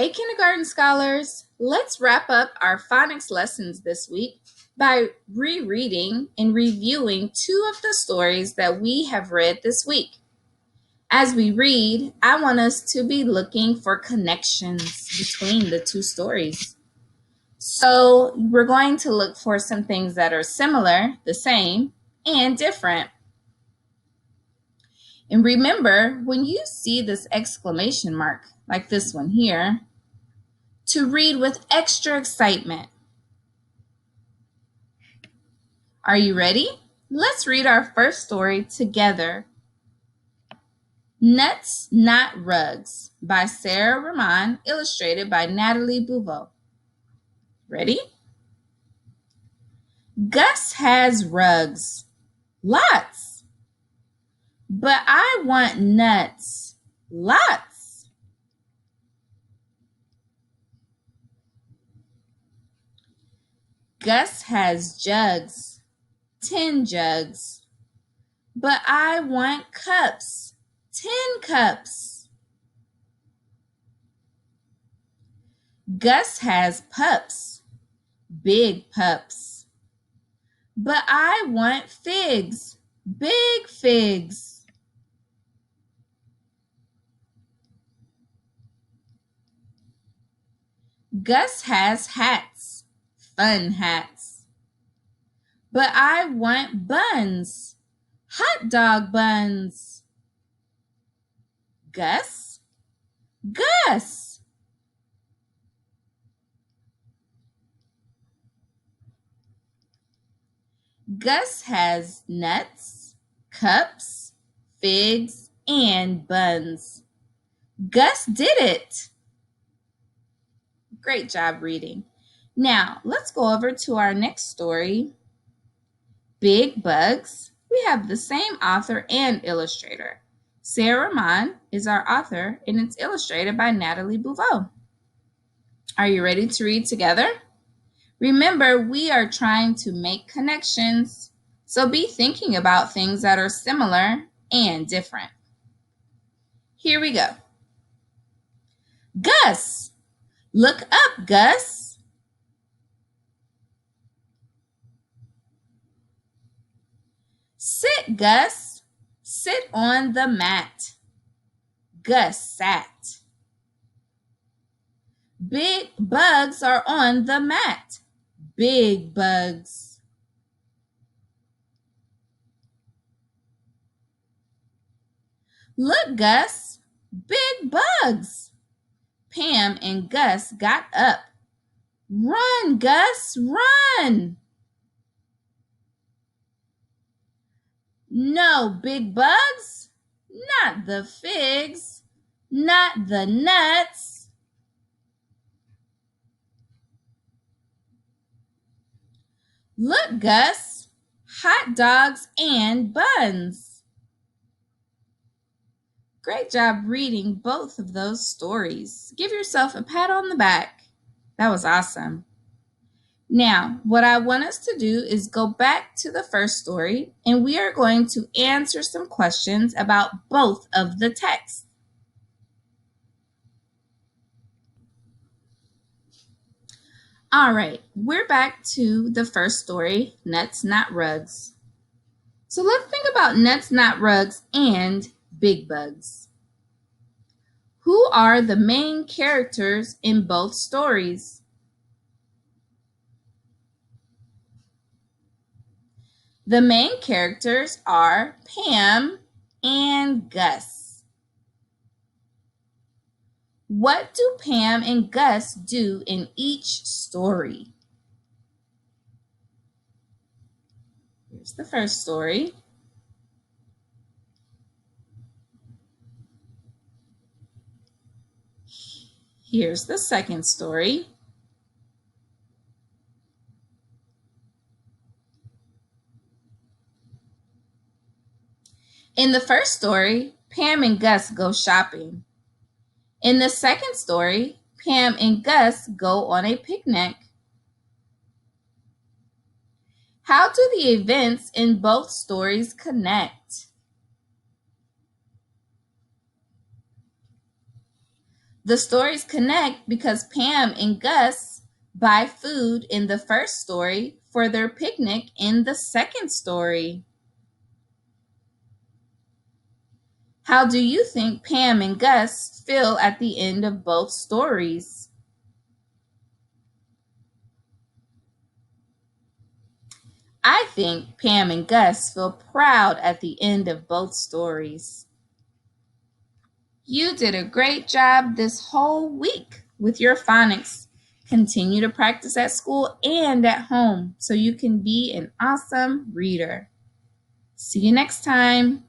Hey, kindergarten scholars, let's wrap up our phonics lessons this week by rereading and reviewing two of the stories that we have read this week. As we read, I want us to be looking for connections between the two stories. So we're going to look for some things that are similar, the same, and different. And remember, when you see this exclamation mark, like this one here, to read with extra excitement. Are you ready? Let's read our first story together. Nuts, Not Rugs by Sarah Rahman, illustrated by Natalie Bouveau. Ready? Gus has rugs, lots, but I want nuts, lots. Gus has jugs, 10 jugs, but I want cups, 10 cups. Gus has pups, big pups, but I want figs, big figs. Gus has hats, fun hats, but I want buns, hot dog buns. Gus, Gus. Gus has nuts, cups, figs, and buns. Gus did it. Great job reading. Now, let's go over to our next story, Big Bugs. We have the same author and illustrator. Sarah Rahman is our author, and it's illustrated by Natalie Bouveau. Are you ready to read together? Remember, we are trying to make connections, so be thinking about things that are similar and different. Here we go. Gus, look up, Gus. Sit, Gus. Sit on the mat. Gus sat. Big bugs are on the mat. Big bugs. Look, Gus, big bugs. Pam and Gus got up. Run, Gus, run. No big bugs, not the figs, not the nuts. Look, Gus, hot dogs and buns. Great job reading both of those stories. Give yourself a pat on the back. That was awesome. Now, what I want us to do is go back to the first story, and we are going to answer some questions about both of the texts. All right, we're back to the first story, Nuts, Not Rugs. So let's think about Nuts, Not Rugs and Big Bugs. Who are the main characters in both stories? The main characters are Pam and Gus. What do Pam and Gus do in each story? Here's the first story. Here's the second story. In the first story, Pam and Gus go shopping. In the second story, Pam and Gus go on a picnic. How do the events in both stories connect? The stories connect because Pam and Gus buy food in the first story for their picnic in the second story. How do you think Pam and Gus feel at the end of both stories? I think Pam and Gus feel proud at the end of both stories. You did a great job this whole week with your phonics. Continue to practice at school and at home so you can be an awesome reader. See you next time.